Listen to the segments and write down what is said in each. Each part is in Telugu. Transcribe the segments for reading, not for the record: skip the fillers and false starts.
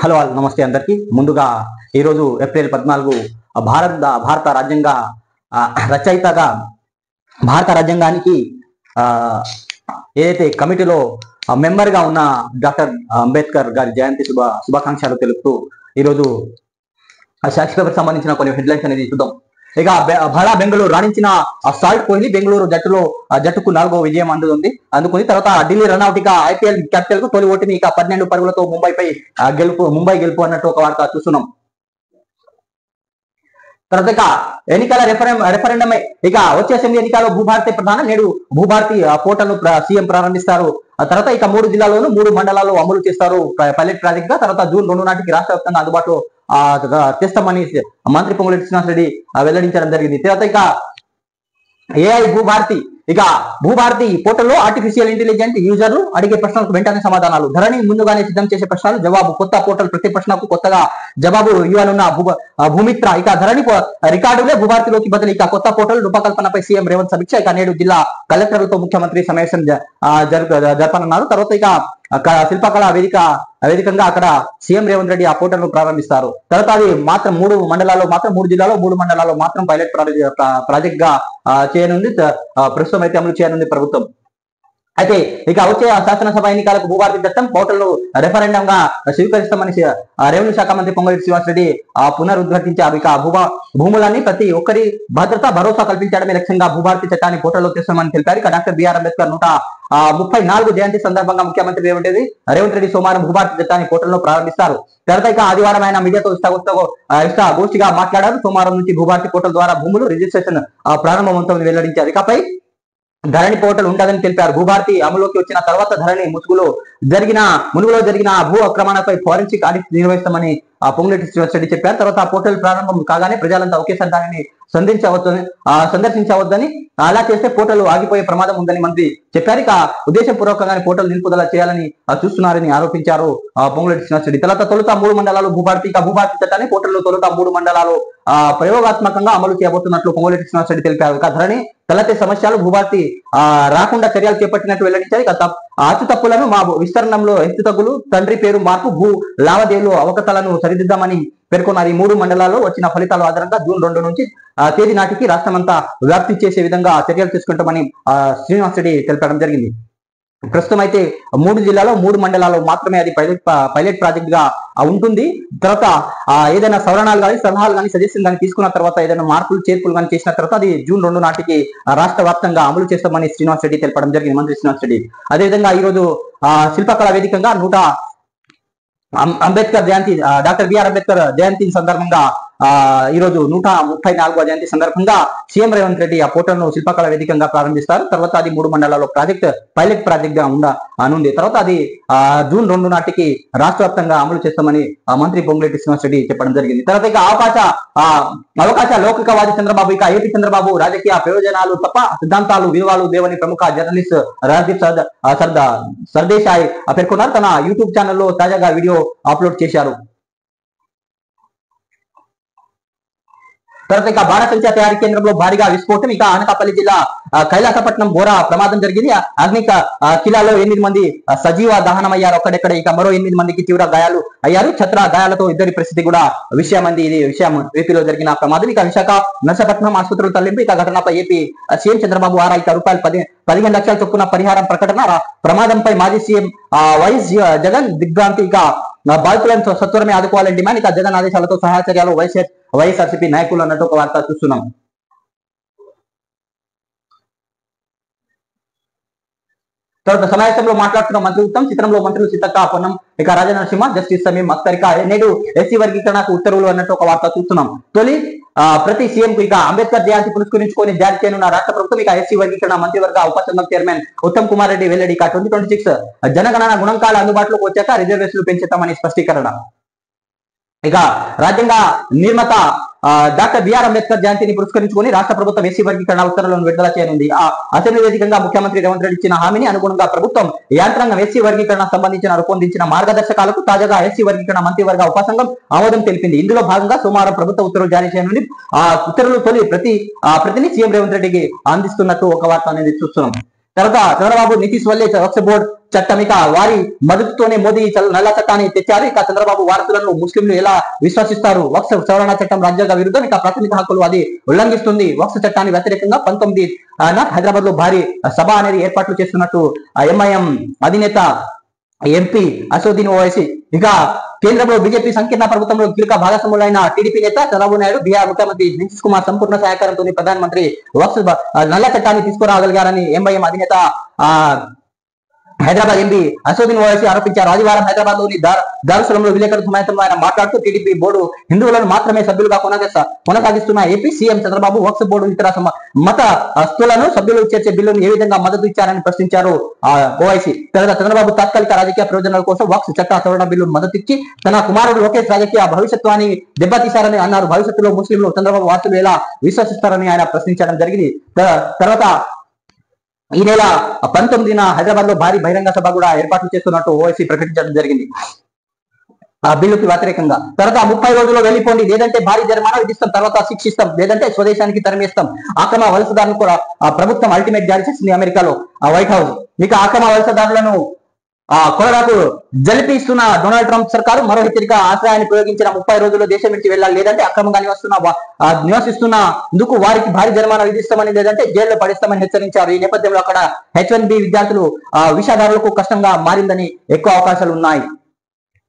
హలో ఆల్ నమస్తే అందరికీ. ముందుగా ఈరోజు ఏప్రిల్ 14 భారత రాజ్యాంగ రచయితగా భారత రాజ్యాంగానికి ఏదైతే కమిటీలో మెంబర్గా ఉన్న డాక్టర్ అంబేద్కర్ గారి జయంతి శుభాకాంక్షలు తెలుపుతూ ఈరోజు సాక్షి పేపర్కి సంబంధించిన కొన్ని హెడ్లైన్స్ అనేది చూద్దాం. ఇక బడా బెంగళూరు రాణించిన సాల్ట్ కోహ్లీ బెంగళూరు జట్టుకు 4వ విజయం అందుకుంది. తర్వాత ఢిల్లీ రన్అట్ ఇక ఐపీఎల్ క్యాపిటల్ కు తొలి ఓటమి. ఇక 12 పరుగులతో ముంబై గెలుపు అన్నట్టు ఒక వార్త చూస్తున్నాం. తర్వాత ఇక ఎన్నికల రెఫరెండం ఇక వచ్చే అసెంబ్లీ ఎన్నికల్లో భూభారతి ప్రధాన నేడు భూభారతి పోర్టల్ సీఎం ప్రారంభిస్తారు. తర్వాత ఇక 3 జిల్లాల్లోనూ 3 మండలాల్లో అమలు చేస్తారు పైలట్ ప్రాజెక్ట్ గా. తర్వాత జూన్ 2 నాటికి రాష్ట్ర వ్యాప్తంగా అందుబాటులో తెస్తామని మంత్రి పొంగులేటి శ్రీనివాసరెడ్డి వెల్లడించడం జరిగింది. తర్వాత ఇక ఏఐ భూభారతి పోర్టల్లో ఆర్టిఫిషియల్ ఇంటెలిజెంట్ యూజర్లు అడిగే ప్రశ్నలకు వెంటనే సమాధానాలు. ధరణి ముందుగానే సిద్ధం చేసే ప్రశ్నలు జవాబు. కొత్త పోర్టల్ ప్రతి ప్రశ్నకు కొత్తగా జవాబు ఇవ్వనున్న భూమిత్ర. ఇక ధరణి రికార్డులే భూభారతిలోకి బదిలీ. ఇక కొత్త పోర్టల్ రూపకల్పనపై సీఎం రేవంత్ సమీక్ష. ఇక నేడు జిల్లా కలెక్టర్లతో ముఖ్యమంత్రి సమావేశం జరపనున్నారు. తర్వాత ఇక శిల్పకళా వేదికంగా అక్కడ సీఎం రేవంత్ రెడ్డి ఆ పోర్టల్ ను ప్రారంభిస్తారు. తర్వాత అది మాత్రం 3 జిల్లాలో 3 మండలాల్లో మాత్రం పైలట్ ప్రాజెక్ట్ గా చేయనుంది. ప్రస్తుతం అయితే అమలు చేయనుంది ప్రభుత్వం. అయితే ఇక వచ్చే శాసనసభ ఎన్నికలకు భూభారతి చట్టం పోర్టల్ రెఫరెండం గా స్వీకరిస్తామని రెవెన్యూ శాఖ మంత్రి పొంగులేటి శ్రీనివాసరెడ్డి పునరుద్ఘాటించారు. ఇక భూములన్నీ ప్రతి ఒక్కరి భరోసా కల్పించడమే లక్ష్యంగా భూభారతి చట్టాన్ని పోర్టల్లో తెస్తామని తెలిపారు. ఇక డాక్టర్ బిఆర్ అంబేద్కర్ 134 జయంతి సందర్భంగా ముఖ్యమంత్రి రేవంత్ రెడ్డి సోమవారం భూభారతి చట్టాన్ని పోర్టల్లో ప్రారంభిస్తారు. తర్వాత ఇక ఆదివారం ఆయన మీడియాతో గోష్ఠిగా మాట్లాడారు. సోమవారం నుంచి భూభారతి పోర్టల్ ద్వారా భూములు రిజిస్ట్రేషన్ ప్రారంభమవుతుందని వెల్లడించారు. ఇకపై ధరణి పోర్టల్ ఉండదని తెలిపారు. భూభారతి అమలులోకి వచ్చిన తర్వాత ధరణి మునుగులో జరిగిన భూ అక్రమణపై ఫోరెన్సిక్ ఆడిట్ నిర్వహిస్తామని పొంగులేటి శ్రీనివాసరెడ్డి చెప్పారు. తర్వాత ఆ పోర్టల్ ప్రారంభం కాగానే ప్రజలంతా ఒకేసారి దానిని సందర్శించవద్దని, అలా చేస్తే పోర్టల్ ఆగిపోయే ప్రమాదం ఉందని మంత్రి చెప్పారు. ఇక ఉద్దేశపూర్వకంగానే పోర్టల్ నిలుపుదల చేయాలని చూస్తున్నారని ఆరోపించారు పొంగులేటి శ్రీనివాసరెడ్డి. తొలుత 3 మండలాలు భూభారతి చట్టాన్ని పోర్టల్లో తొలుత 3 మండలాలు ప్రయోగాత్మకంగా అమలు చేయబోతున్నట్లు పొంగులేటి శ్రీనివాసరెడ్డి తెలిపారు. ఇక ధరణి తలెత్తే సమస్యలు భూభారతి రాకుండా చర్యలు చేపట్టినట్టు వెల్లడించారు. ఇక ఆచుతప్పులను మా విస్తరణలో హెచ్చుతగ్గులు, తండ్రి పేరు మార్పు, భూ లావాదేవీలు అవకతలను సరిదిద్దామని పేర్కొన్నారు. ఈ 3 మండలాల్లో వచ్చిన ఫలితాల ఆధారంగా జూన్ 2 నుంచి తేదీ నాటికి రాష్ట్రమంతా వ్యాప్తి చేసే విధంగా చర్యలు తీసుకుంటామని శ్రీనివాసరెడ్డి తెలపడం జరిగింది. ప్రస్తుతం అయితే 3 జిల్లాలో 3 మండలాల్లో మాత్రమే అది పైలట్ ప్రాజెక్ట్ గా ఉంటుంది. తర్వాత ఏదైనా సవరణాలు కానీ సలహాలు కానీ సజెషన్ కానీ తీసుకున్న తర్వాత ఏదైనా మార్పులు చేర్పులు కానీ చేసిన తర్వాత అది జూన్ 2 నాటికి రాష్ట్ర వ్యాప్తంగా అమలు చేస్తామని శ్రీనివాసరెడ్డి తెలపడం జరిగింది, మంత్రి శ్రీనివాసరెడ్డి. అదేవిధంగా ఈరోజు శిల్పకళా వేదికంగా డాక్టర్ బిఆర్ అంబేద్కర్ జయంతి సందర్భంగా ఈరోజు 134వ జయంతి సందర్భంగా సీఎం రేవంత్ రెడ్డి ఆ పోర్టల్ ను శిల్పకళా వేదికంగా ప్రారంభిస్తారు. తర్వాత అది 3 మండలాల్లో పైలట్ ప్రాజెక్ట్ గా అనుంది. తర్వాత అది జూన్ 2 నాటికి రాష్ట్ర వ్యాప్తంగా అమలు చేస్తామని మంత్రి పొంగులేటి శ్రీనివాసరెడ్డి చెప్పడం జరిగింది. తర్వాత ఇక అవకాశ లౌకికవాది చంద్రబాబు, ఇక ఏపీ చంద్రబాబు రాజకీయ ప్రయోజనాలు తప్ప సిద్ధాంతాలు విలువలు లేవని ప్రముఖ జర్నలిస్ట్ రాజదీప్ సర్దేశాయ్ పేర్కొన్నారు. తన యూట్యూబ్ ఛానల్లో తాజాగా వీడియో అప్లోడ్ చేశారు. తర్వాత ఇక బాణసంచా తయారీ కేంద్రంలో భారీగా విస్ఫోటం. ఇక అనకాపల్లి జిల్లా కైలాసపట్నం బోరా ప్రమాదం జరిగింది. అగ్నిక కిలాలో 8 మంది సజీవ దహనమయ్యారు అక్కడెక్కడ. ఇక మరో 8 మందికి తీవ్ర గాయాలు అయ్యారు. ఛత్ర గాయాలతో ఇద్దరి పరిస్థితి కూడా విషయం ఏపీలో జరిగిన ప్రమాదం. ఇక విశాఖ నర్సపట్నం ఆసుపత్రులు తరలింపు. ఇక ఘటనపై ఏపీ సీఎం చంద్రబాబు రూపాయలు 15 లక్షల చొప్పున పరిహారం ప్రకటన. ప్రమాదంపై మాజీ సీఎం వైఎస్ జగన్ దిగ్భ్రాంతి. ఇక బాధితులను సత్వరమే ఆదుకోవాలని డిమాండ్. ఇక జగన్ ఆదేశాలతో సహాయ చర్యలు వైఎస్ఆర్సీపీ నాయకులు అన్నట్టు ఒక వార్త చూస్తున్నాం. తర్వాత సమావేశంలో మాట్లాడుతున్న మంత్రి ఉత్తమ్, చిత్రంలో మంత్రులు సీతక్క, పొన్నం, ఇక రాజనరసింహ, జస్టిస్ సమీం అఖ్తర్. ఇక నేడు ఎస్సీ వర్గీకరణకు ఉత్తర్వులు అన్నట్టు ఒక వార్త చూస్తున్నాం. తొలి ప్రతి సీఎం కు ఇక అంబేద్కర్ జయంతి పురస్కరించుకొని జారీ చేయనున్న రాష్ట్ర ప్రభుత్వం ఇక ఎస్సీ వర్గీకరణ మంత్రివర్గ ఉపసంఘం చైర్మన్ ఉత్తమ్ కుమార్ రెడ్డి వెల్లడి. ఇక 2026 జనగణన గుణాంకాలు అందుబాటులోకి వచ్చాక రిజర్వేషన్లు పెంచుతామని స్పష్టీకరణ. ఇక రాజ్యాంగ నిర్మాత డాక్టర్ బిఆర్ అంబేద్కర్ జయంతిని పురస్కరించుకొని రాష్ట్ర ప్రభుత్వం ఎస్సీ వర్గీకరణ ఉత్తర్వులను విడుదల చేయనుంది. అసెంబ్లీ వేదికగా ముఖ్యమంత్రి రేవంత్ రెడ్డి ఇచ్చిన హామీని అనుగుణంగా ప్రభుత్వం యాంత్రాంగం ఎస్సీ వర్గీకరణ సంబంధించిన రూపొందించిన మార్గదర్శకాలకు తాజాగా ఎస్సీ వర్గీకరణ మంత్రివర్గ ఉపసంఘం ఆమోదం తెలిపింది. ఇందులో భాగంగా సోమవారం ప్రభుత్వ ఉత్తర్వులు జారీ చేయనుంది. ఆ ఉత్తర్వులు ప్రతిని సీఎం రేవంత్ రెడ్డికి అందిస్తున్నట్టు ఒక వార్త అనేది చూస్తున్నాం. తర్వాత చంద్రబాబు నితీష్ వల్లే వక్ఫ్ బోర్డు చట్టం ఇక వారి మద్దతుతోనే మోదీ నల్ల చట్టాన్ని తెచ్చారు. ఇక చంద్రబాబు వారసులను ముస్లింలు ఎలా విశ్వసిస్తారు? వక్ఫ్ సవరణ చట్టం రాజ్యాంగ విరుద్ధం, ఇక ప్రాథమిక హక్కులు అది ఉల్లంఘిస్తుంది. వక్ఫ్ చట్టాన్ని వ్యతిరేకంగా 19 హైదరాబాద్ లో భారీ సభ అనేది ఏర్పాట్లు చేస్తున్నట్టు ఎంఐఎం అధినేత ఎంపీ అసదుద్దీన్ ఓవైసీ. ఇక కేంద్రంలో బీజేపీ సంకీర్ణ ప్రభుత్వంలో కీలక భాగస్వాములైన టీడీపీ నేత చంద్రబాబు నాయుడు, బీహార్ ముఖ్యమంత్రి నితీష్ కుమార్ సంపూర్ణ సహకారంతో ప్రధానమంత్రి వక్ఫ్ నల్ల చట్టాన్ని తీసుకురాగలిగారని ఎంఐఎం అధినేత హైదరాబాద్ ఎంపీ అసదుద్దీన్ ఓవైసీ ఆరోపించారు. ఆదివారం హైదరాబాద్ లోని దారుసలంలో విలేకరుల సమావేశంలో ఆయన మాట్లాడుతూ టీడీపీ బోర్డు హిందువులను మాత్రమే సభ్యులుగా కొనసాగిస్తున్న ఏపీ సీఎం చంద్రబాబు వక్ఫ్ బోర్డు ఇతర మత స్తులను సభ్యులు చేర్చే బిల్లును ఏ విధంగా మద్దతు ఇచ్చారని ప్రశ్నించారు ఓవైసీ. తర్వాత చంద్రబాబు తాత్కాలిక రాజకీయ ప్రయోజనాల కోసం వక్ఫ్ చట్ట సవరణ బిల్లును మద్దతిచ్చి తన కుమారుడు లోకేష్ రాజకీయ భవిష్యత్వాన్ని దెబ్బతీశారని అన్నారు. భవిష్యత్తులో ముస్లింలు చంద్రబాబు వార్తలు ఎలా విశ్వసిస్తారని ఆయన ప్రశ్నించడం జరిగింది. తర్వాత ఈ నెల 19న హైదరాబాద్ లో భారీ బహిరంగ సభ కూడా ఏర్పాట్లు చేస్తున్నట్టు ఓవైసీ ప్రకటించడం జరిగింది ఆ బిల్లుకి వ్యతిరేకంగా. తర్వాత 30 రోజుల్లో వెళ్ళిపోండి, లేదంటే భారీ జరిమానా విధిస్తాం, తర్వాత శిక్షిస్తాం, లేదంటే స్వదేశానికి తరిమేస్తాం. అక్రమ వలసదారులను కూడా ప్రభుత్వం అల్టిమేట్ జారీ చేసింది అమెరికాలో వైట్ హౌస్. ఇక అక్రమ వలసదారులను కొరడాకు జలిపిస్తున్న డొనాల్డ్ ట్రంప్ సర్కారు మరో హెచ్చరిక. ఆశ్రయాన్ని ప్రయోగించిన 30 రోజుల్లో దేశం విడిచి వెళ్ళాలి, లేదంటే అక్రమంగా నివసిస్తున్నందుకు వారికి భారీ జరిమానా విధిస్తామని, లేదంటే జైల్లో పడిస్తామని హెచ్చరించారు. ఈ నేపథ్యంలో అక్కడ H1B విద్యార్థులు వీసాదారులకు కష్టంగా మారిందని ఎక్కువ అవకాశాలు ఉన్నాయి.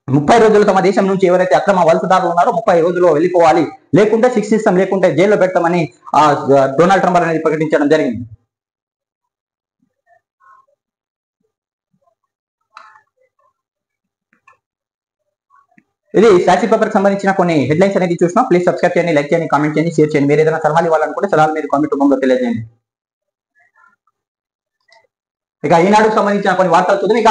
30 రోజులు తమ దేశం నుంచి ఎవరైతే అక్రమ వలసదారులు ఉన్నారో 30 రోజుల్లో వెళ్ళిపోవాలి, లేకుంటే శిక్షిస్తాం, లేకుంటే జైల్లో పెడతామని డొనాల్డ్ ట్రంప్ అనేది ప్రకటించడం జరిగింది. ఇది సాక్షి పేపర్ కి సంబంధించిన కొన్ని హెడ్లైన్స్ అనేది చూసినా. ప్లీజ్ సబ్స్క్రైబ్ చేయండి, లైక్ చేయండి, కామెంట్ చేయండి, షేర్ చేయండి. మీరు ఏదైనా సలహాలు ఇవ్వాలనుకుంటే సలహాలు మీరు కామెంట్ రూపంలో తెలియజేయండి. ఇక ఈనాడుకు సంబంధించిన కొన్ని వార్తలు చూద్దాం. ఇక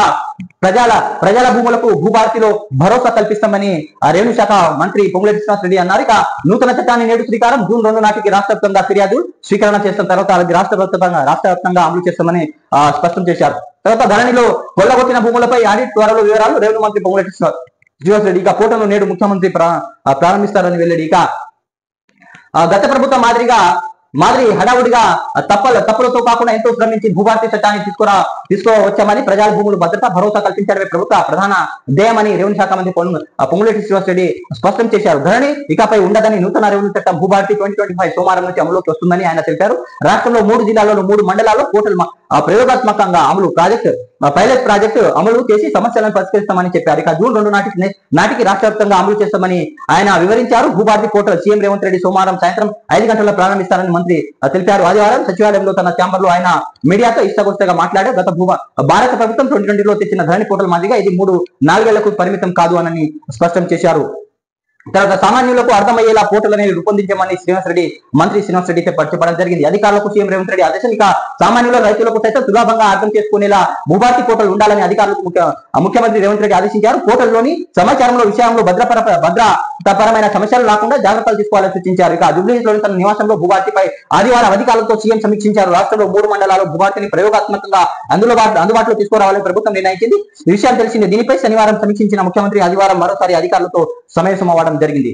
ప్రజల భూములకు భూభారతిలో భరోసా కల్పిస్తామని రెవెన్యూ శాఖ మంత్రి పొంగులేటి శ్రీనివాసరెడ్డి అన్నారు. ఇక నూతన చట్టాన్ని నేడు శ్రీకారం, జూన్ 2 నాటికి రాష్ట్ర వ్యాప్తంగా ఫిర్యాదు స్వీకరణ చేసిన తర్వాత అది రాష్ట్ర వ్యాప్తంగా అమలు చేస్తామని స్పష్టం చేశారు. తర్వాత ధరణిలో కొల్లగొట్టిన భూములపై ఆడిట్ త్వరలో వివరాలు, రెవెన్యూ మంత్రి పొంగులేటి శ్రీనివాసరెడ్డి. ఇక పోర్టల్ను నేడు ముఖ్యమంత్రి ప్రారంభిస్తారని వెల్లడి. ఇక గత ప్రభుత్వం మాదిరి హడావుడిగా తప్పులతో కాకుండా ఎంతో శ్రమించి భూభారతి చట్టాన్ని తీసుకువచ్చామని, ప్రజల భూములు భద్రత భరోసా కల్పించడమే ప్రభుత్వ ప్రధాన ధ్యేయమని రెవెన్యూ శాఖ మంత్రి పొంగులేటి శ్రీనివాసరెడ్డి స్పష్టం చేశారు. ధరణి ఇకపై ఉండదని, నూతన రెవెన్యూ చట్టం భూభారతి 2025 సోమవారం నుంచి అమలులోకి వస్తుందని ఆయన తెలిపారు. రాష్ట్రంలో 3 జిల్లాల్లోని 3 మండలాల్లో పోర్టల్ ప్రయోగాత్మకంగా పైలట్ ప్రాజెక్టు అమలు చేసి సమస్యలను పరిష్కరిస్తామని చెప్పారు. ఇక జూన్ 2 నాటికి రాష్ట్ర వ్యాప్తంగా అమలు చేస్తామని ఆయన వివరించారు. భూభారతి పోర్టల్ సీఎం రేవంత్ రెడ్డి సోమవారం సాయంత్రం 5 గంటల్లో ప్రారంభిస్తారని మంత్రి తెలిపారు. ఆదివారం సచివాలయంలో తన ఛాంబర్ లో ఆయన మీడియాతో ఇష్టగోష్ఠిగా మాట్లాడారు. భారత ప్రభుత్వం 2020లో తెచ్చిన ధరణి పోర్టల్ మాదిరిగా ఇది 3-4 ఏళ్లకు పరిమితం కాదు అని స్పష్టం చేశారు. తర్వాత సామాన్యులకు అర్థమయ్యేలా పోర్టల్ అనేది రూపొందించమని మంత్రి శ్రీనివాస్ రెడ్డి చెప్పడం జరిగింది. అధికారులకు సీఎం రేవంత్ రెడ్డి ఆదేశం. ఇక సామాన్యుల రైతులకు సైతం సులభంగా అర్థం చేసుకునేలా భూభారతి పోర్టల్ ఉండాలని అధికారులకు ముఖ్యమంత్రి రేవంత్ రెడ్డి ఆదేశించారు. పోర్టల్లోని విషయంలో భద్రతాపరమైన సమస్యలు రాకుండా జాగ్రత్తలు తీసుకోవాలని సూచించారు. ఇక జూబ్లీహిల్స్లోని తన నివాసంలో భూభారతిపై ఆదివారం అధికారులతో సీఎం సమీక్షించారు. రాష్ట్రంలో 3 మండలాల్లో భూభారతిని ప్రయోగాత్మకంగా అందుబాటులో తీసుకురావాలని ప్రభుత్వం నిర్ణయించింది. ఈ విషయం తెలిసింది. దీనిపై శనివారం సమీక్షించిన ముఖ్యమంత్రి ఆదివారం మరోసారి అధికారులతో సమావేశం అవ్వడం జరిగింది.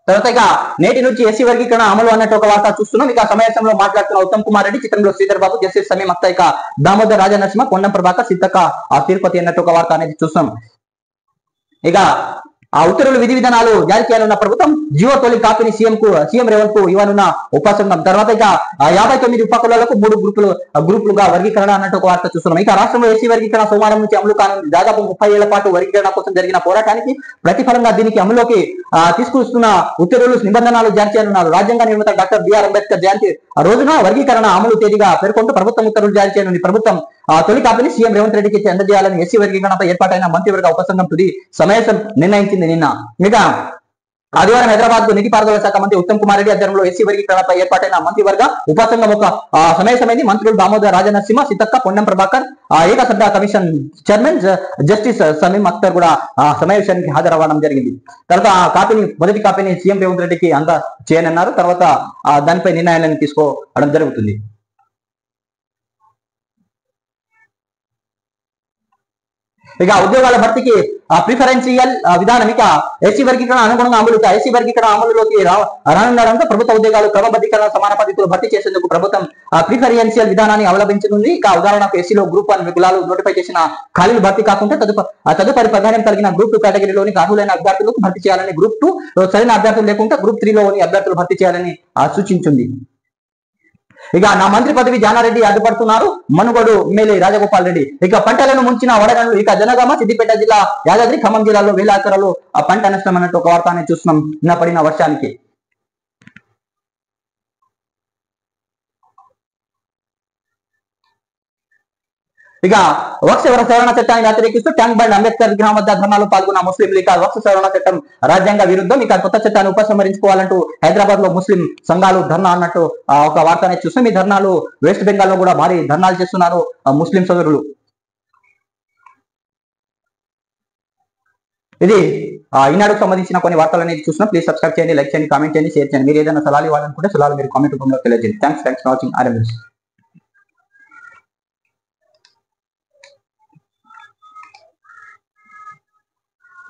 తర్వాత ఇక నేటి నుంచి ఎస్సీ వర్గీకరణ అమలు అన్నట్టు ఒక వార్త చూస్తున్నాం. ఇక సమావేశంలో మాట్లాడుతున్న ఉత్తమ్ కుమార్ రెడ్డి, చిత్రంలో శ్రీధర్ బాబు, జస్టిస్ సమీం అఖ్తర్, ఇక దామోదర్ రాజనరసింహ, కొండం ప్రభాకర్, సీతక్క తిరుపతి అన్నట్టు ఒక వార్త అనేది చూస్తాం. ఇక ఉత్తర్వులు విధి విధానాలు జారీ చేయాలన్న ప్రభుత్వం జియో తొలి కాపీని సీఎం రేవంత్ కు ఇవ్వనున్న ఉపసంఘం. తర్వాత ఇక 59 ఉపకులాలకు 3 గ్రూపులుగా వర్గీకరణ అన్నట్టు ఒక వార్త చూస్తున్నాం. ఇక రాష్ట్రంలో ఎస్సీ వర్గీకరణ సోమవారం నుంచి అమలు కానుంది. దాదాపు 30 ఏళ్ల పాటు వర్గీకరణ కోసం జరిగిన పోరాటానికి ప్రతిఫలంగా దీనికి అమలులోకి తీసుకొస్తున్న ఉత్తర్వులు నిబంధనలు జారీ చేయనున్నారు. రాజ్యాంగ నిర్మాత డాక్టర్ బిఆర్ అంబేద్కర్ జయంతి రోజున వర్గీకరణ అమలు తేదీగా పేర్కొంటూ ప్రభుత్వం ఉత్తర్వులు జారీ చేయనుంది. ప్రభుత్వం తొలి కాపీని సీఎం రేవంత్ రెడ్డికి అందజేయాలని ఎస్సీ వర్గీకరణపై ఏర్పాటైన మంత్రివర్గ ఉపసంఘం తుది సమావేశం నిర్ణయించింది నిన్న. ఇక ఆదివారం హైదరాబాద్ కు నీటిపారుదల శాఖ మంత్రి ఉత్తమ్ కుమార్ రెడ్డి ఆధ్వర్యంలో ఎస్సీ వర్గీకరణపై ఏర్పాటైన మంత్రివర్గ ఉపసంఘం ఒక సమావేశమైంది. మంత్రులు దామోదర్ రాజనరసింహ, సీతక్క, పొన్నం ప్రభాకర్, ఏకసభ్య commission chairman justice Sameem Akhtar కూడా సమావేశానికి హాజరవ్వడం జరిగింది. తర్వాత మొదటి కాపీని సీఎం రేవంత్ రెడ్డికి చేయనున్నారు. తర్వాత దానిపై నిర్ణయాలను తీసుకోవడం జరుగుతుంది. ఇక ఉద్యోగాల భర్తీకి ప్రిఫరెన్షియల్ విధానం ఇక ఎస్సీ వర్గీకరణ అనుగుణంగా అమలు ఎస్సీ వర్గీకరణ అమలులోకి రానుండడంతో ప్రభుత్వ ఉద్యోగాలు క్రమబద్ధీకరణ సమాన పద్ధతిలో భర్తీ చేసేందుకు ప్రభుత్వం ప్రిఫరెన్షియల్ విధానాన్ని అవలంబించనుంది. ఇక ఉదాహరణకు ఎస్సీలో గ్రూప్ 1 కులాలు నోటిఫై చేసిన ఖాళీలు భర్తీ కాకుండా తదుపరి ప్రాధాన్యం కలిగిన గ్రూప్ 2 కేటగిరీలోని అర్హులైన అభ్యర్థులకు భర్తీ చేయాలని, గ్రూప్ 2 సరైన అభ్యర్థులు లేకుండా గ్రూప్ 3లోని అభ్యర్థులు భర్తీ చేయాలని సూచించింది. ఇక నా మంత్రి పదవి జానారెడ్డి అడ్డుపడుతున్నారు, మనుగోడు ఎమ్మెల్యే రాజగోపాల్ రెడ్డి. ఇక పంటలను ముంచిన వడగండ్లు ఇక జనగామ, సిద్దిపేట జిల్లా, యాదాద్రి, ఖమ్మం జిల్లాలో వేల ఎకరాలు పంట నష్టం అన్నట్టు ఒక వార్తని చూస్తున్నాం నిన్న పడిన వర్షానికి. ఇక వక్ఫ్ సవరణ చట్టాన్ని వ్యతిరేకిస్తూ ట్యాంక్ బండ్ అంబేద్కర్ విగ్రహం వద్ద ధర్నాలో పాల్గొన్న ముస్లింలు. ఇక వక్ఫ్ సవరణ చట్టం రాజ్యాంగ విరుద్ధం, ఇక కొత్త చట్టాన్ని ఉపసంహరించుకోవాలంటూ హైదరాబాద్ లో ముస్లిం సంఘాలు ధర్నా అన్నట్టు ఒక వార్తనే చూస్తాం. ఈ ధర్నాలు వెస్ట్ బెంగాల్ లో కూడా భారీ ధర్నాలు చేస్తున్నారు ముస్లిం సోదరులు. ఇది ఈనాడుకు సంబంధించిన కొన్ని వార్తలు అనేది చూస్తున్నాం. ప్లీజ్ సబ్స్క్రైబ్ చేయండి, లైక్ చేయండి, కామెంట్ చేయండి, షేర్ చేయండి. మీరు ఏదైనా సలహాలు ఇవ్వాలనుకుంటే సలహాలు మీరు కామెంట్ రూపంలో తెలియజేయండి. Thanks for watching RM news.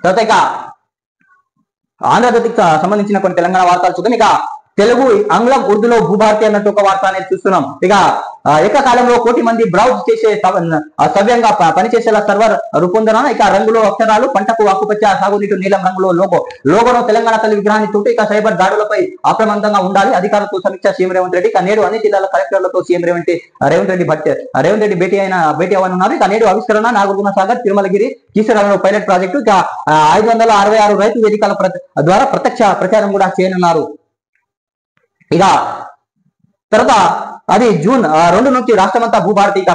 తర్వాత ఇక ఆంధ్రజ్యోతికి సంబంధించిన కొన్ని తెలంగాణ వార్తలు చూద్దాం. ఇక తెలుగు, ఆంగ్లం, ఉర్దూలో భూభారతి అన్నట్టు ఒక వార్త అనేది చూస్తున్నాం. ఇక ఏకకాలంలో 1 కోటి మంది బ్రౌజ్ చేసే సవ్యంగా పనిచేసేలా సర్వర్ రూపొందన. ఇక రంగులో అక్షరాలు, పంటకు ఆకుపచ్చ, సాగునీటి నీలం రంగులో లోగోను తెలంగాణ తల్లి విగ్రహాన్ని చుట్టూ ఇక సైబర్ దాడులపై అప్రమత్తంగా ఉండాలి, అధికారులతో సమీక్ష సీఎం రేవంత్ రెడ్డి. ఇక నేడు అన్ని జిల్లాల కలెక్టర్లతో సీఎం రేవంత్ రెడ్డి భేటీ అవనున్నారు. ఇక నేడు ఆవిష్కరణ నాగార్జున సాగర్, తిరుమలగిరి, కీసరాలలో పైలట్ ప్రాజెక్టు. ఇక 566 రైతు వేదికల ద్వారా ప్రత్యక్ష ప్రచారం కూడా చేయనున్నారు. ఇక తర్వాత అది జూన్ 2 నుంచి రాష్ట్రమంతా భూభారతి. ఇక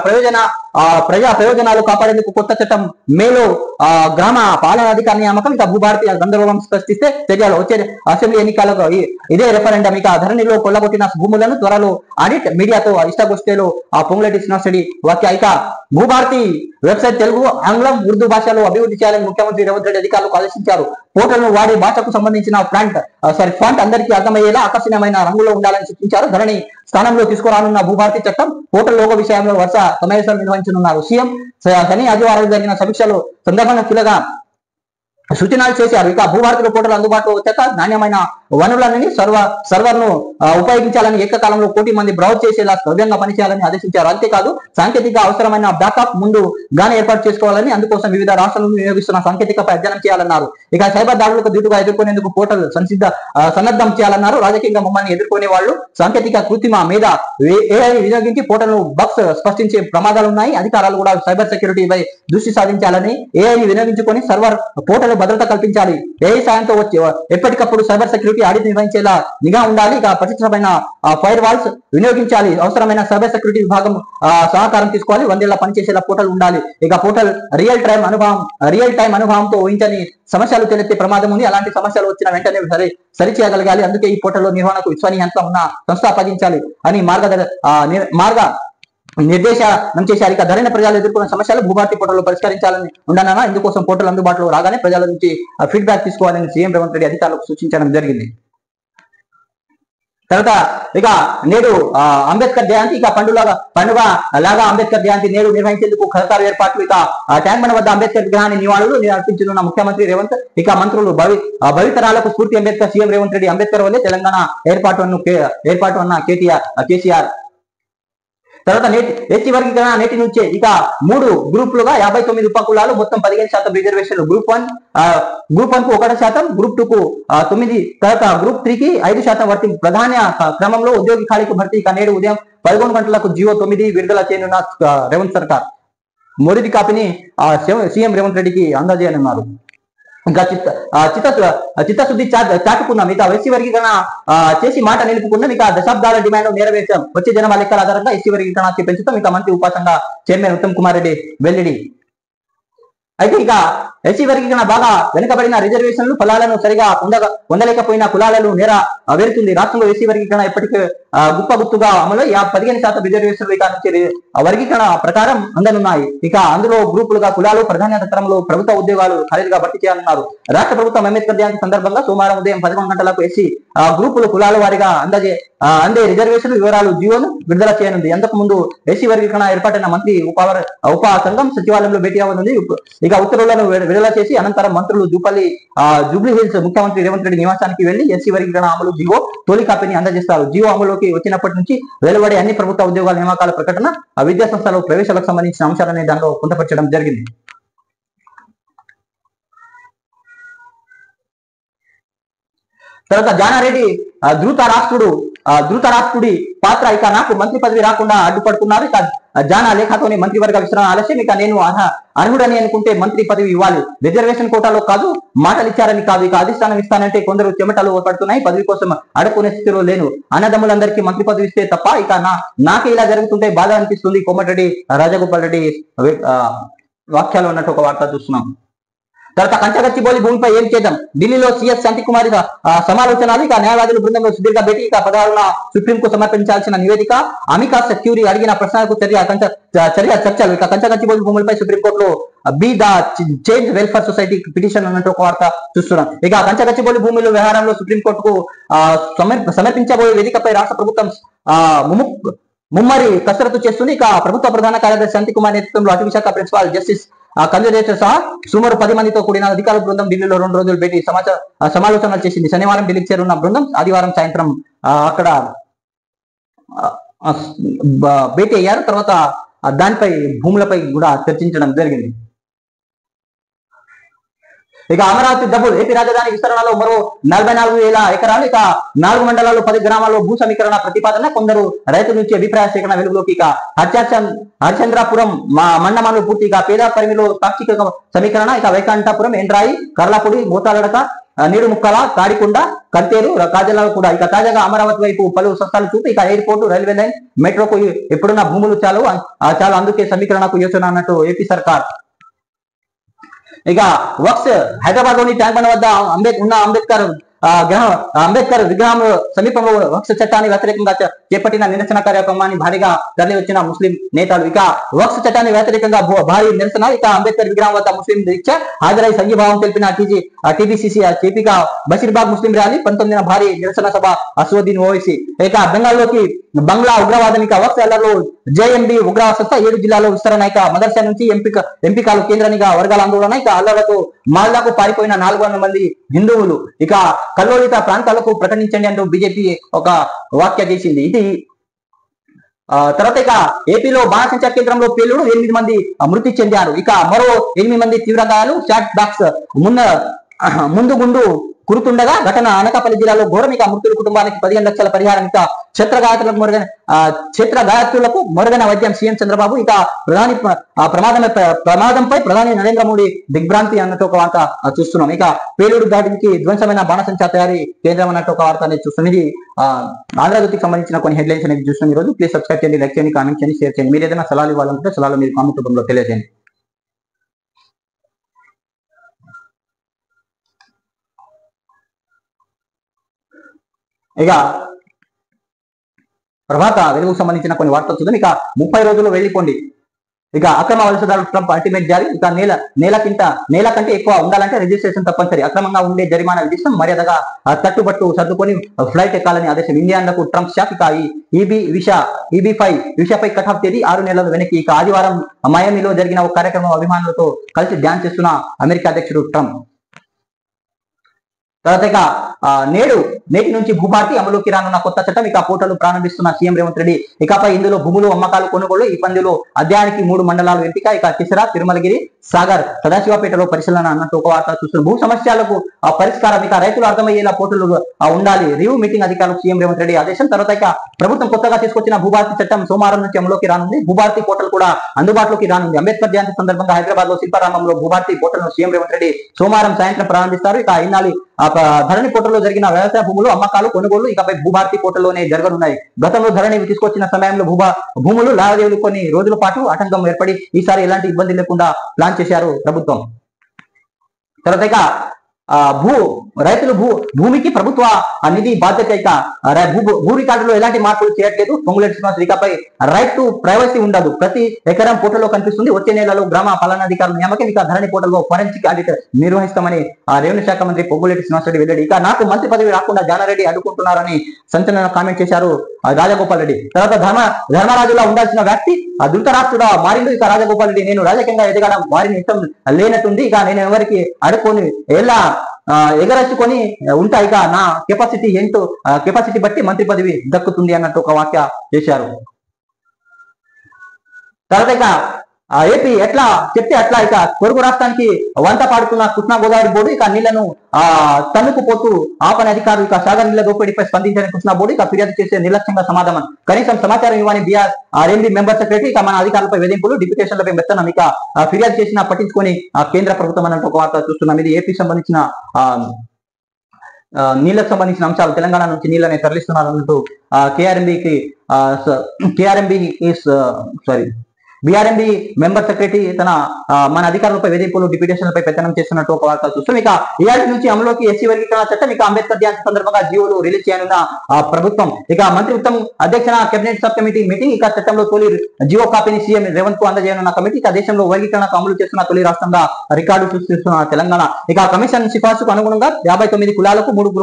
ప్రజా ప్రయోజనాలు కాపాడేందుకు కొత్త చట్టం, మేలో గ్రామ పాలనాధికారి నియామకం. ఇక భూభారతి గందరగోళం సృష్టిస్తే చర్యలు, వచ్చే అసెంబ్లీ ఎన్నికలకు ఇదే రెఫరెండం. ఇక ధరణిలో కొల్లగొట్టిన భూములను త్వరలో ఆడిట్, మీడియాతో ఇష్టగోష్ఠిలో పొంగులేటి శ్రీనివాసరెడ్డి వ్యాఖ్య. ఇక భూభారతి వెబ్సైట్ తెలుగు, ఆంగ్లం, ఉర్దూ భాషలో అభివృద్ధి చేయాలని ముఖ్యమంత్రి రేవంత్ రెడ్డి అధికారులకు ఆదేశించారు. పోర్టల్ను వాడే భాషకు సంబంధించిన ఫాంట్ అందరికీ అర్థమయ్యేలా ఆకర్షణీయమైన రంగులో ఉండాలని సూచించారు. ధరణి స్థానంలో తీసుకురానున్న భూభారతి చట్టం పోర్టల్ లోగో విషయంలో వరుస సమావేశాలు నిర్వహించనున్నారు. సీఎం శని, ఆదివారం జరిగిన సమీక్షలో సందర్భంగా కీలక సూచనలు చేశారు. ఇక భూభారతిలో పోర్టల్ అందుబాటులో వచ్చాక నాణ్యమైన వనరులన్నీ సర్వర్ను ఉపయోగించాలని, ఏకకాలంలో 1 కోటి మంది బ్రౌజ్ చేసేలా సవ్యంగా పనిచేయాలని ఆదేశించారు. అంతేకాదు సాంకేతిక అవసరమైన బ్యాకప్ ముందుగానే ఏర్పాటు చేసుకోవాలని, అందుకోసం వివిధ రాష్ట్రాలను వినియోగిస్తున్న సాంకేతికపై అధ్యయనం చేయాలన్నారు. ఇక సైబర్ దాడులకు ధీటుగా ఎదుర్కొనేందుకు పోర్టల్ సన్నద్ధం చేయాలన్నారు. రాజకీయంగా మమ్మల్ని ఎదుర్కొనే వాళ్ళు సాంకేతిక కృత్రిమ మీద ఏఐ వినియోగించి పోర్టల్ బగ్స్ స్పష్టించే ప్రమాదాలు ఉన్నాయి. అధికారులు కూడా సైబర్ సెక్యూరిటీపై దృష్టి సాధించాలని, ఏఐని వినియోగించుకొని సర్వర్ పోర్టల్ భద్రత కల్పించాలి. ఏఐ సాయంతో ఎప్పటికప్పుడు సైబర్ సెక్యూరిటీ ఆడిట్ నిర్వహించేలా నిఘా ఉండాలి. ఇక పటిష్టమైన ఫైర్ వాల్స్ వినియోగించాలి. అవసరమైన సైబర్ సెక్యూరిటీ విభాగం సహకారం తీసుకోవాలి. 100 ఏళ్ల పనిచేసేలా పోర్టల్ ఉండాలి. ఇక పోర్టల్ రియల్ టైం అనుభవంతో ఊహించని సమస్యలు తలెత్తే ప్రమాదం ఉంది. అలాంటి సమస్యలు వచ్చిన వెంటనే సరిచేయగలగాలి. అందుకే ఈ పోర్టల్లో నిర్వహణకు విశ్వసనీయంగా ఉన్న సంస్థ అప్పగించాలి అని మార్గ నిర్దేశనం చేశారు. ఇక ధరైన ప్రజలు ఎదుర్కొన్న సమస్యలు భూభారతి పోర్టల్లో పరిష్కరించాలని ఉండనన్నా, ఇందుకోసం పోర్టల్ అందుబాటులో రాగానే ప్రజల నుంచి ఫీడ్బ్యాక్ తీసుకోవాలని సీఎం రేవంత్ రెడ్డి అధికారులకు సూచించడం జరిగింది. తర్వాత ఇక నేడు అంబేద్కర్ జయంతి. ఇక పండుగ లాగా అంబేద్కర్ జయంతి నేడు నిర్వహించేందుకు ఖతారు ఏర్పాట్లు. ఇక ట్యాంక్ బండ్ వద్ద అంబేద్కర్ విగ్రహాన్ని నివాళులు అర్పించనున్న ముఖ్యమంత్రి రేవంత్. ఇక మంత్రులు భవితరాలకు స్ఫూర్తి అంబేద్కర్, సీఎం రేవంత్ రెడ్డి అంబేద్కర్ వల్లే తెలంగాణ ఏర్పాటు అన్న కేసీఆర్. తర్వాత ఎస్టీ వర్గీకరణ నేటి నుంచే. ఇక 3 గ్రూపులుగా 59 ఉపకులాలు, మొత్తం 15% రిజర్వేషన్లు. గ్రూప్ 1 కు 1%, గ్రూప్ 2 కు 9%, తర్వాత గ్రూప్ 3 కి 5% వర్తింపు. ప్రధాన క్రమంలో ఉద్యోగి ఖాళీకి భర్తీ. ఇక నేడు ఉదయం 11 గంటలకు జీవో 9 విడుదల చేయనున్న రేవంత్ సర్కార్. మొదటి కాపీని సీఎం రేవంత్ రెడ్డికి అందజేయనున్నారు. ఇంకా చిత్తశుద్ధి చాటుకున్నాం. ఇక ఎస్సీ వర్గీకరణ చేసి మాట నిలుపుకున్నాం. ఇక దశాబ్దాల డిమాండ్ నెరవేర్చాం. వచ్చే జనాభా లెక్కల ఆధారంగా ఎస్సీ వర్గీకరణ పెంచుతాం. ఇక మంత్రి ఉపాసంగా చైర్మన్ ఉత్తమ్ కుమార్ రెడ్డి వెల్లడి. అయితే ఇక ఎస్సీ వర్గీకరణ బాగా వెనుకబడిన రిజర్వేషన్లు ఫలాలను సరిగా పొందలేకపోయిన కులాలను వేరుతుంది. రాష్ట్రంలో ఎస్సీ వర్గీకరణ గుప్పగుత్తుగా అమలు 15% రిజర్వేషన్లు ఇక నుంచి వర్గీకరణ ప్రకారం అందనున్నాయి. ఇక అందులో గ్రూపులుగా కులాలు ప్రాధాన్యత క్రమంలో ప్రభుత్వ ఉద్యోగాలు ఖరీదుగా భర్తీ చేయాలన్నారు. రాష్ట్ర ప్రభుత్వం అంబేద్కర్ జయంతి సందర్భంగా సోమవారం ఉదయం 11 గంటలకు ఎస్సీ గ్రూపులు కులాల వారిగా అందే రిజర్వేషన్ వివరాలు జీవోను విడుదల చేయనుంది. అంతకు ముందు ఎస్సీ వర్గీకరణ ఏర్పాటైన మంత్రి ఉప సంఘం సచివాలయంలో భేటీ అవ్వనుంది. ఇక ఉత్తర్వులను విడుదల చేసి అనంతరం మంత్రులు జూబ్లీ హిల్స్ ముఖ్యమంత్రి రేవంత్ రెడ్డి నివాసానికి వెళ్లి ఎస్సీ వర్గీకరణ అమలు జీవో తొలి కాపీని అందజేస్తారు. జీవో అమలులోకి వచ్చినప్పటి నుంచి వెలువడే అన్ని ప్రభుత్వ ఉద్యోగాల నియామకాల ప్రకటన విద్యా సంస్థల ప్రవేశాలకు సంబంధించిన అంశాలనే దానిలో పొందుపరచడం జరిగింది. తర్వాత జానారెడ్డి ధృతరాష్ట్రుడి పాత్ర ఇక నాకు మంత్రి పదవి రాకుండా అడ్డుపడుతున్నారు. ఇక జానా లేఖతోనే మంత్రివర్గ విస్తరణ ఆలస్యం. ఇక నేను అర్హుడని అనుకుంటే మంత్రి పదవి ఇవ్వాలి. రిజర్వేషన్ కోటాలో కాదు, మాటలు ఇచ్చారని కాదు. ఇక అధిష్టానం ఇస్తానంటే కొందరు చెమటలు పడుతున్నాయి. పదవి కోసం అడుక్కునే స్థితిలో లేను. అన్నదమ్ములందరికీ మంత్రి పదవి ఇస్తే తప్ప ఇక నాకే ఇలా జరుగుతుంటే బాధ అనిపిస్తుంది. కోమటిరెడ్డి రాజగోపాల్ రెడ్డి వాక్యాలు ఉన్నట్టు ఒక వార్త చూస్తున్నాం. తర్వాత కంచగచ్చిబౌలి భూమిపై ఏం చేద్దాం, ఢిల్లీలో సీఎస్ శాంతికుమారి సమాలోచనలు. ఇక న్యాయవాదుల బృందంలో సుదీర్ఘ భేటీ. ఇక 16న సుప్రీంకు సమర్పించాల్సిన నివేదిక, అమికాస్ క్యూరీ అడిగిన ప్రశ్నలకు చర్చలు. ఇక కంచగచ్చిబౌలి భూములపై సుప్రీంకోర్టులో be the change welfare society petition అన్నట్టు ఒక వార్త చూస్తున్నాం. ఇక కంచగచ్చిబౌలి భూముల వ్యవహారంలో సుప్రీంకోర్టుకు సమర్పించబోయే వేదికపై రాష్ట్ర ప్రభుత్వం ముమ్మరి కసరత్తు చేస్తుంది. ఇక ప్రభుత్వ ప్రధాన కార్యదర్శి శాంతికుమార్ నేతృత్వంలో అటవీశాఖ ప్రిన్సిపాల్ జస్టిస్ కన్జర్వేటర్ సహా సుమారు 10 మందితో కూడిన అధికారుల బృందం ఢిల్లీలో 2 రోజులు భేటీ సమాలోచనలు చేసింది. శనివారం ఢిల్లీకి చేరున్న బృందం ఆదివారం సాయంత్రం అక్కడ భేటీ అయ్యారు. తర్వాత దానిపై భూములపై కూడా చర్చించడం జరిగింది. ఇక అమరావతి డబ్బులు, ఏపీ రాజధాని విస్తరణలో మరో 44,000 ఎకరాలు. ఇక 4 మండలాల్లో 10 గ్రామాల్లో భూ సమీకరణ ప్రతిపాదన. కొందరు రైతుల నుంచి అభిప్రాయ సేకరణ వెలుగులోకి. ఇక హరిచంద్రాపురం మండమాలు పూర్తిగా పేద పరిమిలో పాక్షిక సమీకరణ. ఇక వైకుంఠపురం, ఎండ్రాయి, కర్లాపూడి, మోతాలడక, నీరు ముక్కల, తాడికొండ, కంతేరు, కాజల కూడా. ఇక తాజాగా అమరావతి వైపు పలు సంస్థలు చూపి ఇక ఎయిర్పోర్టు, రైల్వే లైన్, మెట్రోకు ఎప్పుడున్న భూములు చాలు అందుకే సమీకరణకు యోచన అన్నట్టు ఏపీ సర్కార్. ఇక వక్స్, హైదరాబాద్ లోని ట్యాంక్ బండ్ వద్ద అంబేద్కర్ విగ్రహం సమీపంలో వక్స్ చట్టాన్ని వ్యతిరేకంగా చేపట్టిన నిరసన కార్యక్రమాన్ని భారీగా తరలి వచ్చిన ముస్లిం నేతలు. ఇక వక్స్ చట్టాన్ని వ్యతిరేకంగా భారీ నిరసన. ఇక అంబేద్కర్ విగ్రహం వద్ద ముస్లిం దీక్ష హాజరై సంఘీభావం తెలిపిన టీబీసీసీ చేపిక బషీర్బాగ్ ముస్లిం ర్యాలీ. 19న భారీ నిరసన సభ అసదుద్దీన్ ఓవైసీ. ఇక బెంగాల్లోకి బంగ్లా ఉగ్రవాదం. ఇక వక్స్ ఎల్లర్లో జేఎంబీ ఉగ్రవాద సంస్థ 7 జిల్లాల్లో విస్తరణ. ఇక మదర్సా నుంచి ఎంపికలు కేంద్రానిగా వర్గాల ఆందోళన. ఇక అల్లర్లతో మాల్దాకు పారిపోయిన 400 మంది హిందువులు. ఇక కల్లోలిత ప్రాంతాలకు ప్రకటించండి అంటూ బీజేపీ ఒక వ్యాఖ్య చేసింది. ఇది తర్వాత ఇక ఏపీలో బాణసంచా కేంద్రంలో పేలుడు, 8 మంది మృతి చెందారు. ఇక మరో 8 మంది తీవ్ర గాయాలు. చాట్ బాక్స్ ముందు గుండు కురుతుండగా ఘటన అనకాపల్లి జిల్లాలో ఘోరం. ఇక మృతుల కుటుంబానికి 15 లక్షల పరిహారం. ఇక క్షేత్ర గాయత్రులకు మొరగన వైద్యం సీఎం చంద్రబాబు. ఇక ప్రమాదంపై ప్రధాని నరేంద్ర మోడీ దిగ్భ్రాంతి అన్నట్టు ఒక వార్త చూస్తున్నాం. ఇక పేలుడు దాడికి ధ్వంసమైన బాణసంచా తయారీ కేంద్రం అన్నట్టు ఒక వార్త అనేది చూస్తున్నాం. ఇది ఆంధ్రజ్యోతికి సంబంధించిన కొన్ని హెడ్లైన్స్ అనేది చూస్తున్నాం. ఈ రోజు ప్లీజ్ సబ్స్క్రైబ్ చేయండి, లైక్ చేయండి, కామెంట్ చేయండి, షేర్ చేయండి. మీరు ఏదైనా సలహాలు ఇవ్వాలనుకుంటే సలహాలు మీరు కామెంట్ రూపంలో తెలియజేయండి. ఇక ప్రభాత వెలుగుకు సంబంధించిన కొన్ని వార్తలు చూద్దాం. ఇక 30 రోజులు వెళ్ళిపోండి. ఇక అక్రమ వలసదారులు ట్రంప్ అల్టిమేట్ జారీ. ఇక నేల కంటే ఎక్కువ ఉండాలంటే రిజిస్ట్రేషన్ తప్పనిసరి. అక్రమంగా ఉండే జరిమానా విధిస్తాం, మర్యాదగా తట్టుబట్టు సర్దుకొని ఫ్లైట్ ఎక్కాలని ఆదేశం. ఇండియన్లకు ట్రంప్ షాక్. ఇక విషాపై కటాఫ్ తేదీ 6 నెలలు వెనక్కి. ఇక ఆదివారం మయామిలో జరిగిన ఒక కార్యక్రమం అభిమానులతో కలిసి డ్యాన్స్ చేస్తున్న అమెరికా అధ్యక్షుడు ట్రంప్. తర్వాత ఇక నేటి నుంచి భూభారతి అమలుకి రానున్న కొత్త చట్టం. ఇక పోర్టల్ ప్రారంభిస్తున్న సీఎం రేవంత్ రెడ్డి. ఇకపై ఇందులో భూములు, అమ్మకాలు, కొనుగోలు. ఈ పందులో అధ్యాయానికి 3 మండలాలు ఎంపిక. ఇక కిసరా, తిరుమలగిరి, సాగర్, సదాశివపేటలో పరిశీలన అన్నట్టు ఒక వార్త చూస్తున్నారు. భూ సమస్యలకు పరిష్కారం. ఇక రైతులు అర్థమయ్యేలా పోర్టల్ ఉండాలి. రివ్యూ మీటింగ్ అధికారులకు సీఎం రేవంత్ రెడ్డి ఆదేశం. తర్వాత ఇక ప్రభుత్వం కొత్తగా తీసుకొచ్చిన భూభారతి చట్టం సోమవారం నుంచి అమలుకి రానుంది. భూభారతి పోర్టల్ కూడా అందుబాటులోకి రానుంది. అంబేద్కర్ జయంతి సందర్భంగా హైదరాబాద్ లో శిల్పారామంలో భూభారతి పోర్టల్ ను సీఎం రేవంత్ రెడ్డి సోమవారం సాయంత్రం ప్రారంభిస్తారు. ఇక ఇన్నాళ్ళు ధరణి పోర్టల్లో జరిగిన వ్యవసాయ భూములు, అమ్మకాలు, కొనుగోలు ఇకపై భూభారతి పోర్టల్లోనే జరగనున్నాయి. గతంలో ధరణి తీసుకొచ్చిన సమయంలో భూములు లావాదేవీలు కొన్ని రోజుల పాటు ఆటంకం ఏర్పడి ఈసారి ఎలాంటి ఇబ్బంది లేకుండా ప్లాన్ చేశారు ప్రభుత్వం. తర్వాత ఇక భూ రైతులు భూమికి ప్రభుత్వ నిధి బాధ్యత ఇక భూ రికార్డులో ఎలాంటి మార్పులు చేయట్లేదు. పొంగులేటి శ్రీనివాస్ ఇకపై రైట్ టు ప్రైవసీ ఉండదు. ప్రతి ఎకరం పోర్టల్లో కనిపిస్తుంది. వచ్చే నెలలో గ్రామ పాలనాధికారుల నియామకం ఇక ధరణి పోర్టల్లో ఫోరెన్సిక్ ఆడిట్ నిర్వహిస్తామని రెవెన్యూ శాఖ మంత్రి పొంగులేటి శ్రీనివాస్ రెడ్డి వెల్లడి. ఇక నాకు మంత్రి పదవి రాకుండా జానారెడ్డి అడ్డుకుంటున్నారని సంచలన కామెంట్ చేశారు రాజగోపాల్ రెడ్డి. తర్వాత ధర్మరాజులా ఉండాల్సిన వ్యక్తి ధృతరాష్ట్రుడా మారిండు ఇక రాజగోపాల్ రెడ్డి. నేను రాజకీయంగా ఎదగడం వారిని ఇష్టం లేనట్టుంది. ఇక నేను ఎవరికి అడుక్కొని ఎలా ఎగరచ్చుకొని ఉంటా. ఇక నా కెపాసిటీ ఏంటో కెపాసిటీ బట్టి మంత్రి పదవి దక్కుతుంది అన్నట్టు ఒక వ్యాఖ్య చేశారు. తర్వాత ఇక ఏపీ ఎట్లా చెప్తే అట్లా ఇక పొరుగు రాష్ట్రానికి వంత పాడుతున్న కృష్ణా గోదావరి బోర్డు ఇక నీళ్లను తన్నుకుపోతూ ఆపని అధికారులు ఇక సాగర్ నీళ్ల దోపిడీపై స్పందించని కృష్ణా బోర్డు ఇక ఫిర్యాదు చేసే నిర్లక్ష్యంగా సమాధానం. కనీసం సమాచారం ఇవ్వని ఆర్ఎంబీ మెంబర్ సెక్రటరీ ఇక మన అధికారులపై వేధింపులు డిప్యుటేషన్లపై మెత్తనం. ఇక ఫిర్యాదు చేసినా పట్టించుకొని కేంద్ర ప్రభుత్వం అన్నట్టు ఒక వార్త చూస్తున్నాం. ఇది ఏపీ సంబంధించిన నీళ్లకు సంబంధించిన అంశాలు. తెలంగాణ నుంచి నీళ్ళని తరలిస్తున్నారు అన్నట్టు బీఆర్ఎంబీ మెంబర్ సెక్రటరీ తన మన అధికారులపై వేధింపులు డిప్యుటేషన్లపై పెత్తనం చేస్తున్నట్టు ఒక వార్త చూస్తాం. ఇక ఏడాది నుంచి అమలులోకి ఎస్సీ వర్గీకరణ చట్టం ఇక అంబేద్కర్ జయంతి సందర్భంగా జీవోలు రిలీజ్ చేయనున్న ప్రభుత్వం. ఇక మంత్రి ఉత్తమ్ అధ్యక్షన కేబినెట్ సబ్ కమిటీ మీటింగ్. ఇక చట్టంలో తొలి జీవో కాపీని సీఎం రేవంత్ కు అందజేయనున్న కమిటీ. ఇక దేశంలో వర్గీకరణకు అమలు చేస్తున్న తొలి రాష్ట్రంగా రికార్డు సృష్టిస్తున్న తెలంగాణ. ఇక కమిషన్ సిఫార్సుకు అనుగుణంగా 59 కులాలకు 3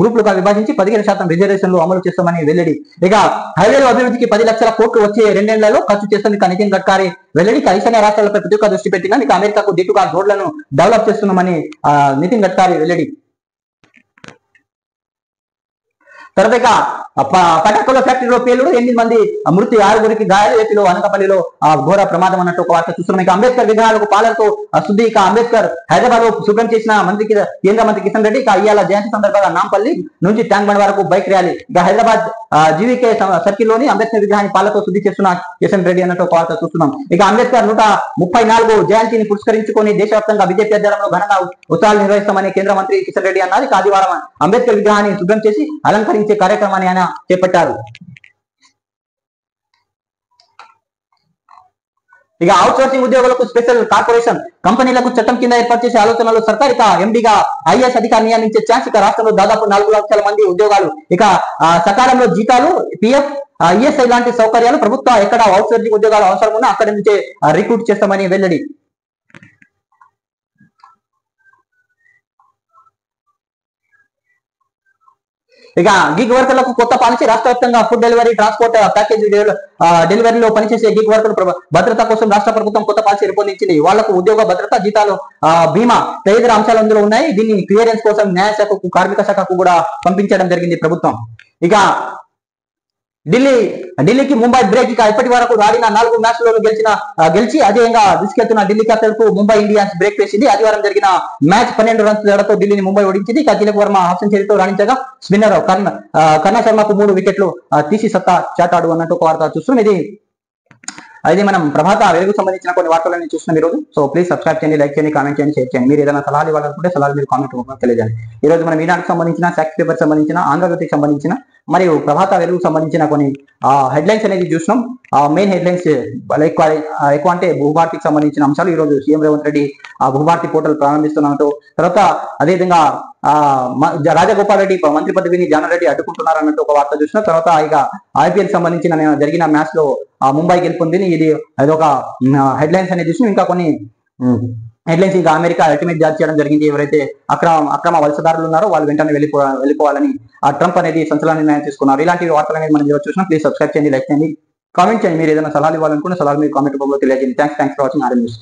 గ్రూపులుగా విభజించి 15% రిజర్వేషన్లు అమలు చేస్తామని వెల్లడి. ఇక హైవేల అభివృద్ధికి 10 లక్షల కోట్లు వచ్చే 2 నెలల్లో ఖర్చు చేస్తుంది. నితిన్ గడ్కరీ వెల్లడి. ఈశాన్య రాష్ట్రాలపై ప్రత్యేక దృష్టి పెట్టినా ఇక అమెరికాకు దీటుగా రోడ్లను డెవలప్ చేస్తున్నామని నితిన్ గడ్కరీ వెల్లడి. తర్వాత ఇక పటాకుల ఫ్యాక్టరీలో పేలుడు 8 మంది మృతి 6 గాయాలు. ఏపీలో అనకాపల్లిలో ఘోర ప్రమాదం అన్నట్టు ఒక వార్త చూస్తున్నాం. ఇక అంబేద్కర్ విగ్రహాలకు పాలనతో శుద్ధి. ఇక అంబేద్కర్ హైదరాబాద్ లో శుభ్రం చేసిన కేంద్ర మంత్రి కిషన్ రెడ్డి. ఇక ఇవాళ జయంతి సందర్భంగా నాంపల్లి నుంచి ట్యాంక్ బండ్ వరకు బైక్ ర్యాలీ. ఇక హైదరాబాద్ జీవీకే సర్కిల్ లోని అంబేద్కర్ విగ్రహాన్ని పాలతో శుద్ధి చేస్తున్న కిషన్ రెడ్డి అన్నట్టు ఒక వార్త చూస్తున్నాం. ఇక అంబేద్కర్ 134వ జయంతిని పురస్కరించుకొని దేశవ్యాప్తంగా బీజేపీ ఆధ్వర్యంలో ఘనంగా ఉత్సవాలు నిర్వహిస్తామని కేంద్ర మంత్రి కిషన్ రెడ్డి అన్నారు. ఇక ఆదివారం అంబేద్కర్ విగ్రహాన్ని శుభ్రం చేసి అలంకరించే కార్యక్రమాన్ని ఆయన చేపట్టారు. ఇక అవుట్ సోర్సింగ్ ఉద్యోగులకు స్పెషల్ కార్పొరేషన్ కంపెనీలకు చట్టం కింద ఏర్పాటు చేసే ఆలోచనలు సర్కార్. ఇక ఎండీగా ఐఏఎస్ అధికారి నియమించే ఛాన్స్. ఇక రాష్ట్రంలో దాదాపు 4 లక్షల మంది ఉద్యోగాలు. ఇక సకాలంలో జీతాలు, పిఎఫ్, ఈఎస్ఐ లాంటి సౌకర్యాలు ప్రభుత్వ ఎక్కడ అవుట్ సోర్సింగ్ ఉద్యోగాలు అవసరం ఉన్నా అక్కడి నుంచే రిక్రూట్ చేస్తామని వెల్లడి. ఇక గిగ్ వర్కర్లకు కొత్త పాలసీ. రాష్ట్ర వ్యాప్తంగా ఫుడ్ డెలివరీ, ట్రాన్స్పోర్ట్ ప్యాకేజ్ డెలివరీలో పనిచేసే గిగ్ వర్కర్ల భద్రత కోసం రాష్ట్ర ప్రభుత్వం కొత్త పాలసీ రూపొందించింది. వాళ్లకు ఉద్యోగ భద్రత, జీతాలు, బీమా తదితర అంశాలు అందులో ఉన్నాయి. దీన్ని క్లియరెన్స్ కోసం న్యాయశాఖకు, కార్మిక శాఖకు కూడా పంపించడం జరిగింది ప్రభుత్వం. ఇక ఢిల్లీకి ముంబై బ్రేక్. ఇక ఇప్పటి వరకు ఆడిన 4 మ్యాచ్లలో గెలిచి అజేయంగా దూసుకెళ్తున్న ఢిల్లీ క్యాపిటల్ కు ముంబై ఇండియన్స్ బ్రేక్ వేసింది. ఆదివారం జరిగిన మ్యాచ్ 12 రన్స్ తేడాతో ఢిల్లీని ముంబై ఓడించింది. ఇక తిలక్ వర్మ హాఫ్ సెంచరీతో రాణించగా స్పిన్నర్ కర్ణ శర్మకు 3 వికెట్లు తీసి సత్తా చాటాడు అన్నట్టు ఒక వార్త చూస్తున్నాం. ఇది మనం ప్రభాత వెలుగు సంబంధించిన కొన్ని వార్తలను చూస్తున్నాం ఈ రోజు. సో ప్లీజ్ సబ్స్క్రైబ్ చేయండి, లైక్ చేయండి, కామెంట్ చేయండి, షేర్ చేయండి. మీరు ఏదైనా సలహాలు ఇవ్వాలనుకుంటే సలహాలు మీరు కామెంట్ రూపంలో తెలియజేయండి. ఈ రోజు మనం ఈనాడుకు సంబంధించిన, సాక్షి పేపర్ సంబంధించిన, ఆంధ్రజ్యోతికి సంబంధించిన మరియు ప్రభాత వెలుగు సంబంధించిన కొన్ని హెడ్లైన్స్ అనేది చూసినాం. మెయిన్ హెడ్లైన్స్ ఎక్కువ అంటే భూభారతికి సంబంధించిన అంశాలు. ఈ రోజు సీఎం రేవంత్ రెడ్డి భూభారతి పోర్టల్ ప్రారంభిస్తున్నట్టు. తర్వాత అదేవిధంగా రాజగోపాల్ రెడ్డి మంత్రి పదవిని జానారెడ్డి అడ్డుకుంటున్నారు అన్నట్టు ఒక వార్త చూసిన. తర్వాత ఇక ఐపీఎల్ సంబంధించిన జరిగిన మ్యాచ్ లో ముంబై గెలుపొందింది. అదొక హెడ్లైన్స్ అనేది చూసిన. ఇంకా కొన్ని హెడ్లైన్స్. ఇక అమెరికా అల్టిమేట్ జారీ చేయడం జరిగింది. ఎవరైతే అక్రమ వలసదారులు ఉన్నారో వాళ్ళు వెంటనే వెళ్ళిపోవాలని ట్రంప్ అనేది సంచలన నిర్ణయం తీసుకున్నారు. ఇలాంటి వార్తలు అనేది మనం చూసినా. ప్లీజ్ సబ్స్క్రైబ్ చేయండి, లైక్ చేయండి, కామెంట్ చేయండి. మీరు ఏదైనా సలహాలు ఇవ్వాలనుకుంటే సలహాలు మీరు కామెంట్ రూపంలో తెలియజేయండి. Thanks for watching RM news.